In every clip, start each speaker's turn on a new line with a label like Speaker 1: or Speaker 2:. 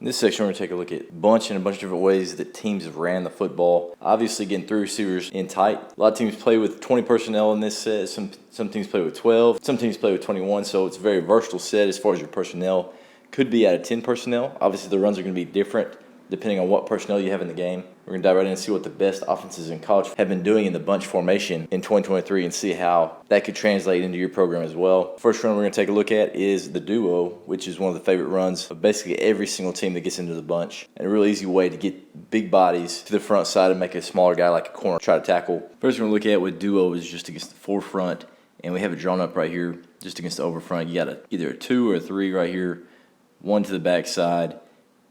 Speaker 1: In this section, we're going to take a look at a bunch of different ways that teams have ran the football. Obviously, getting three receivers in tight. A lot of teams play with 20 personnel in this set. Some teams play with 12. Some teams play with 21, so it's a very versatile set as far as your personnel. Could be out of 10 personnel. Obviously, the runs are going to be different depending on what personnel you have in the game. We're going to dive right in and see what the best offenses in college have been doing in the bunch formation in 2023 and see how that could translate into your program as well. First run we're going to take a look at is the duo, which is one of the favorite runs of basically every single team that gets into the bunch. And a real easy way to get big bodies to the front side and make a smaller guy like a corner try to tackle. First we're going to look at with duo is just against the forefront, and we have it drawn up right here just against the overfront. You got either a 2 or a 3 right here, 1 to the back side,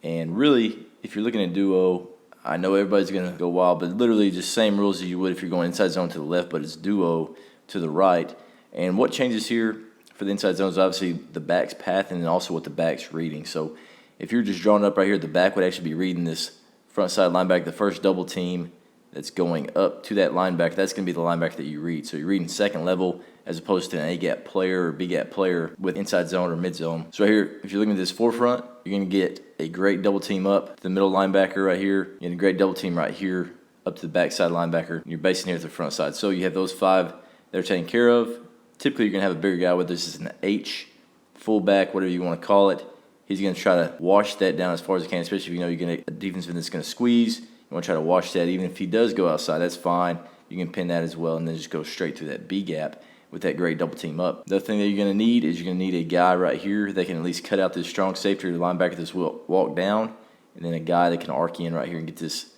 Speaker 1: and really, if you're looking at duo, I know everybody's going to go wild, but literally just same rules as you would if you're going inside zone to the left, but it's duo to the right. And what changes here for the inside zone is obviously the back's path and then also what the back's reading. So if you're just drawing up right here, the back would actually be reading this front side linebacker, the first double team that's going up to that linebacker. That's going to be the linebacker that you read. So you're reading second level as opposed to an A-gap player or B-gap player with inside zone or mid zone. So right here, if you're looking at this forefront, you're going to get a great double team up to the middle linebacker right here, and a great double team right here up to the backside linebacker. And you're basing here at the front side. So you have those 5 that are taken care of. Typically, you're going to have a bigger guy, whether this is an H, fullback, whatever you want to call it. He's going to try to wash that down as far as he can, especially if you know you're going to a defensive that's going to squeeze. You want to try to wash that. Even if he does go outside, that's fine. You can pin that as well and then just go straight through that B gap with that great double team up. The other thing that you're going to need is you're going to need a guy right here that can at least cut out this strong safety or the linebacker that's will walk down, and then a guy that can arc in right here and get this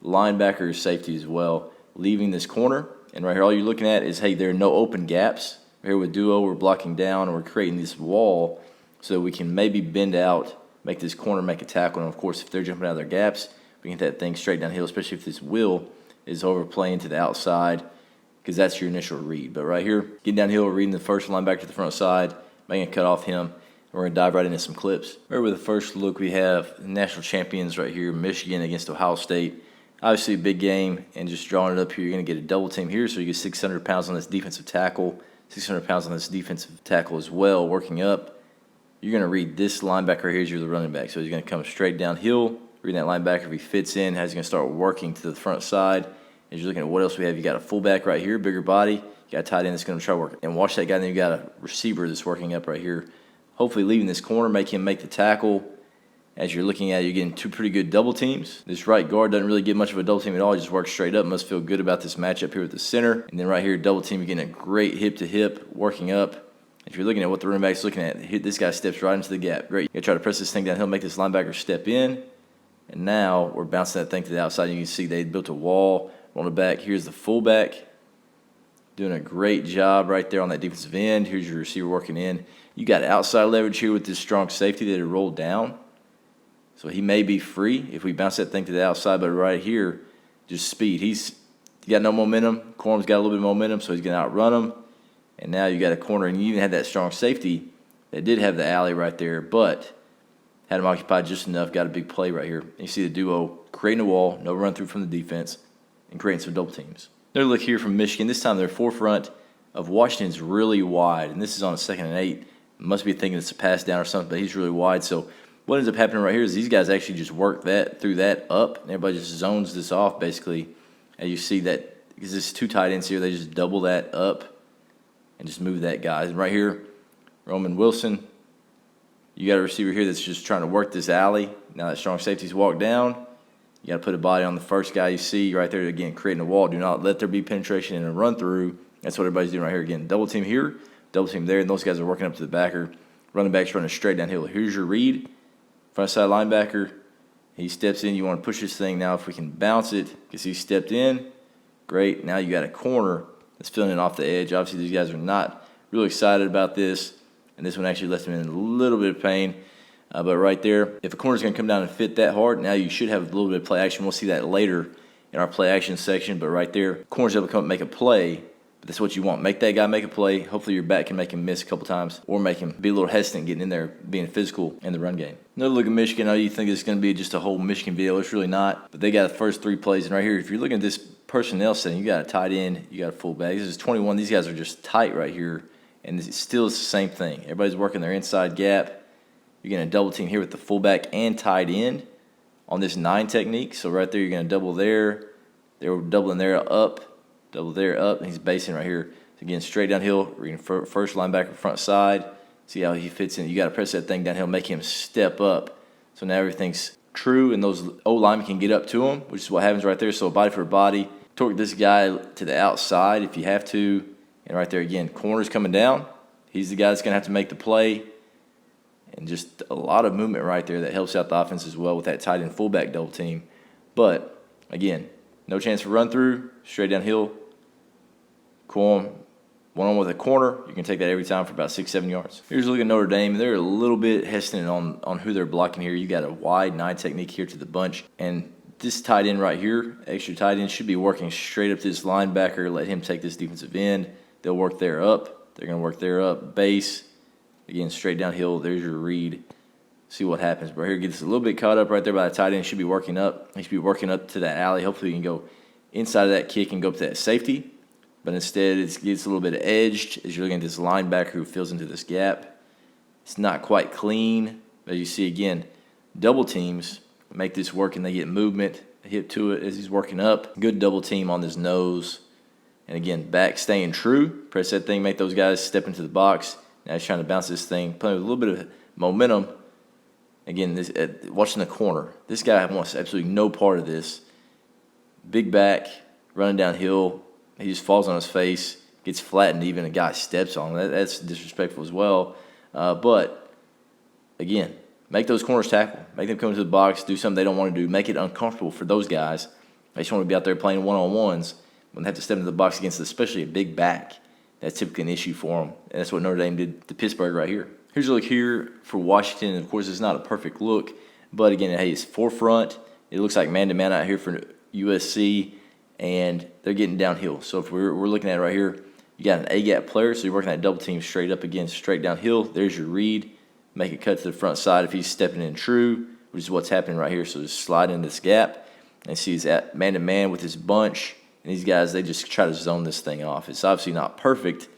Speaker 1: linebacker or safety as well, leaving this corner. And right here, all you're looking at is, hey, there are no open gaps. Right here with duo, we're blocking down and we're creating this wall so we can maybe bend out, make this corner make a tackle. And of course, if they're jumping out of their gaps, we can get that thing straight downhill, especially if this wheel is overplaying to the outside, because that's your initial read. But right here, getting downhill, reading the first linebacker to the front side, making a cut off him, and we're going to dive right into some clips. Right with the first look, we have the national champions right here, Michigan against Ohio State. Obviously a big game, and just drawing it up here, you're going to get a double team here, so you get 600 pounds on this defensive tackle, 600 pounds on this defensive tackle as well, working up. You're going to read this linebacker right here as you're the running back. So he's going to come straight downhill, reading that linebacker. If he fits in, he's going to start working to the front side. As you're looking at what else we have, you got a fullback right here, bigger body. You got a tight end that's going to try to work and watch that guy. And then you got a receiver that's working up right here, hopefully leaving this corner, make him make the tackle. As you're looking at it, you're getting 2 pretty good double teams. This right guard doesn't really get much of a double team at all. He just works straight up. Must feel good about this matchup here with the center. And then right here, double team, you're getting a great hip to hip working up. If you're looking at what the running back's looking at, this guy steps right into the gap. Great. You got to try to press this thing down. He'll make this linebacker step in. And now we're bouncing that thing to the outside. You can see they built a wall on the back. Here's the fullback doing a great job right there on that defensive end. Here's your receiver working in. You got outside leverage here with this strong safety that it rolled down. So he may be free if we bounce that thing to the outside, but right here, just speed. He got no momentum. Corum's got a little bit of momentum, so he's going to outrun him. And now you got a corner, and you even had that strong safety that did have the alley right there, but had him occupied just enough, got a big play right here. And you see the duo creating a wall, no run through from the defense, and creating some double teams. Another look here from Michigan. This time their forefront of Washington's really wide, and this is on a 2nd and 8. Must be thinking it's a pass down or something, but he's really wide. So what ends up happening right here is these guys actually just work that through that up, and everybody just zones this off basically. And you see that because there's 2 tight ends here, they just double that up and just move that guy. And right here, Roman Wilson, you got a receiver here that's just trying to work this alley. Now that strong safety's walked down, you got to put a body on the first guy you see right there, again, creating a wall. Do not let there be penetration in a run-through. That's what everybody's doing right here. Again, double team here, double team there, and those guys are working up to the backer. Running back's running straight downhill. Here's your read. Front side linebacker, he steps in. You want to push this thing now. If we can bounce it because he stepped in, great. Now you got a corner that's filling it off the edge. Obviously, these guys are not really excited about this, and this one actually left them in a little bit of pain. But right there, if a corner's going to come down and fit that hard, now you should have a little bit of play action. We'll see that later in our play action section. But right there, corner's able to come and make a play. But that's what you want. Make that guy make a play. Hopefully your back can make him miss a couple times or make him be a little hesitant getting in there, being physical in the run game. Another look at Michigan. I know you think it's going to be just a whole Michigan video. It's really not. But they got the first 3 plays. And right here, if you're looking at this personnel setting, you got a tight end, you got a fullback. This is 21. These guys are just tight right here. And it's still the same thing. Everybody's working their inside gap. you're going to double team here with the fullback and tight end on this 9 technique. So right there, you're going to double there. They're doubling there up, double there up, and he's basing right here. So again, straight downhill, we're going to first linebacker front side. See how he fits in. You got to press that thing downhill, make him step up. So now everything's true, and those O-linemen can get up to him, which is what happens right there. So body for body. Torque this guy to the outside if you have to. And right there again, corner's coming down. He's the guy that's going to have to make the play. And just a lot of movement right there that helps out the offense as well with that tight end fullback double team. But, again, no chance for run through, straight downhill. Cool. One-on-one with a corner, you can take that every time for about 6-7 yards. Here's a look at Notre Dame. They're a little bit hesitant on who they're blocking here. You got a wide 9 technique here to the bunch. And this tight end right here, extra tight end, should be working straight up to this linebacker. Let him take this defensive end. They'll work there up. They're going to work there up. Base. Again, straight downhill. There's your read. See what happens. But here gets a little bit caught up right there by the tight end. Should be working up. He should be working up to that alley. Hopefully he can go inside of that kick and go up to that safety. But instead, it gets a little bit edged as you're looking at this linebacker who fills into this gap. It's not quite clean. As you see, again, double teams make this work, and they get movement, hip to it as he's working up. Good double team on his nose. And again, back staying true. Press that thing, make those guys step into the box. Now he's trying to bounce this thing, playing with a little bit of momentum. Again, watching the corner. This guy wants absolutely no part of this. Big back, running downhill. He just falls on his face, gets flattened, even a guy steps on him. That's disrespectful as well. But, again, make those corners tackle. Make them come into the box, do something they don't want to do. Make it uncomfortable for those guys. They just want to be out there playing one-on-ones when they have to step into the box against especially a big back. That's typically an issue for them. And that's what Notre Dame did to Pittsburgh right here. Here's a look here for Washington. And, of course, it's not a perfect look. But, again, hey, it's forefront. It looks like man-to-man out here for USC. And they're getting downhill. So if we're looking at it right here, you got an A-gap player, so you're working that double team straight up again, straight downhill. There's your read. Make it cut to the front side if he's stepping in true, which is what's happening right here. So just slide in this gap and see he's at man-to-man with his bunch. And these guys, they just try to zone this thing off. It's obviously not perfect,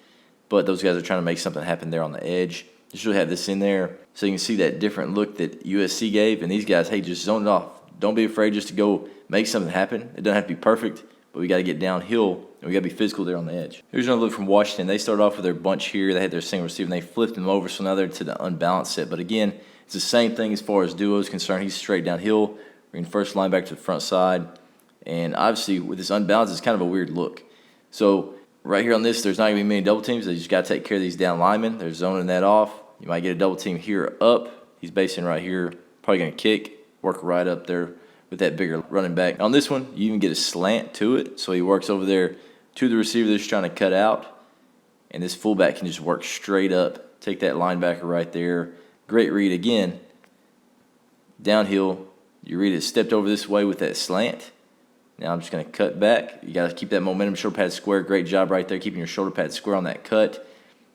Speaker 1: but those guys are trying to make something happen there on the edge. Just really have this in there so you can see that different look that USC gave. And these guys, hey, just zone it off. Don't be afraid just to go make something happen. It doesn't have to be perfect, but we got to get downhill, and we got to be physical there on the edge. Here's another look from Washington. They started off with their bunch here. They had their single receiver, and they flipped them over, so now they're to the unbalanced set. But again, it's the same thing as far as duo is concerned. He's straight downhill, bringing first linebacker to the front side. And obviously, with this unbalanced, it's kind of a weird look. So right here on this, there's not going to be many double teams. They just got to take care of these down linemen. They're zoning that off. You might get a double team here up. He's basing right here. Probably going to kick, work right up there with that bigger running back. On this one, you even get a slant to it. So he works over there to the receiver that's trying to cut out. And this fullback can just work straight up. Take that linebacker right there. Great read again. Downhill. You read it stepped over this way with that slant. Now I'm just going to cut back. You got to keep that momentum, shoulder pad square. Great job right there, keeping your shoulder pad square on that cut.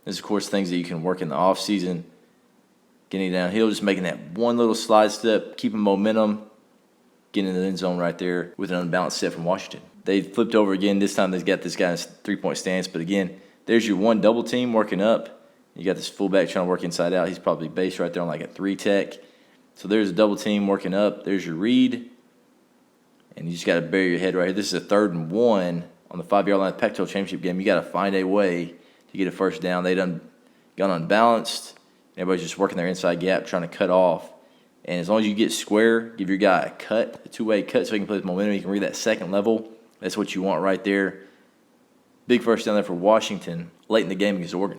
Speaker 1: This, of course, things that you can work in the offseason. Getting downhill, just making that one little slide step, keeping momentum, getting in the end zone right there with an unbalanced set from Washington. They flipped over again. This time they've got this guy in a three-point stance. But again, there's your one double team working up. You got this fullback trying to work inside out. He's probably based right there on like a 3-tech. So there's a double team working up. There's your read. And you just got to bury your head right here. This is a 3rd and 1 on the 5-yard line of the Pac-12 championship game. You got to find a way to get a first down. They done gone unbalanced. Everybody's just working their inside gap, trying to cut off. And as long as you get square, give your guy a cut, a two-way cut, so he can play with momentum. He can read that second level. That's what you want right there. Big first down there for Washington late in the game against Oregon.